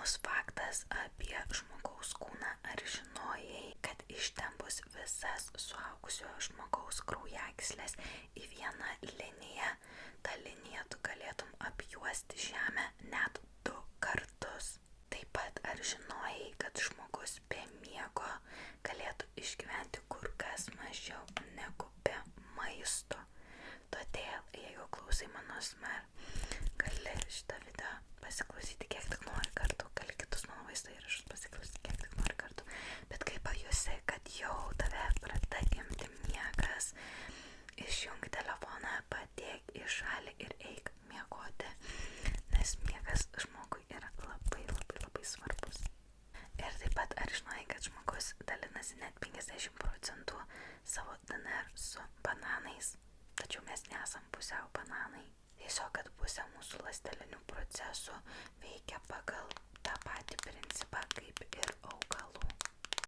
įdomus faktas apie žmogaus kūną. Ar žinojai, kad ištempus visas suaugusio žmogaus kraujagysles į vieną liniją, tą liniją tu galėtum apjuosti žemę net 2 kartus? Taip pat ar žinojai, kad žmogus be miego galėtų išgyventi kur kas mažiau negu be maisto? Todėl, jeigu klausai mano SMR, gali šitą video pasiklausyti kiek tik nori kartų, gali kitus mano vaizdo įrašus pasiklausyti kiek tik nori kartų, bet kai pajusi, kad jau tave pradeda imti miegas, išjunk telefoną, padėk į šalį ir eik miegoti, nes miegas žmogui yra labai svarbus. Ir taip pat ar žinai, kad žmogus dalinasi net 50% savo DNR su bananais, tačiau mes nesam pusiau bananai. Tiesiog, kad pusė mūsų ląstelinių procesų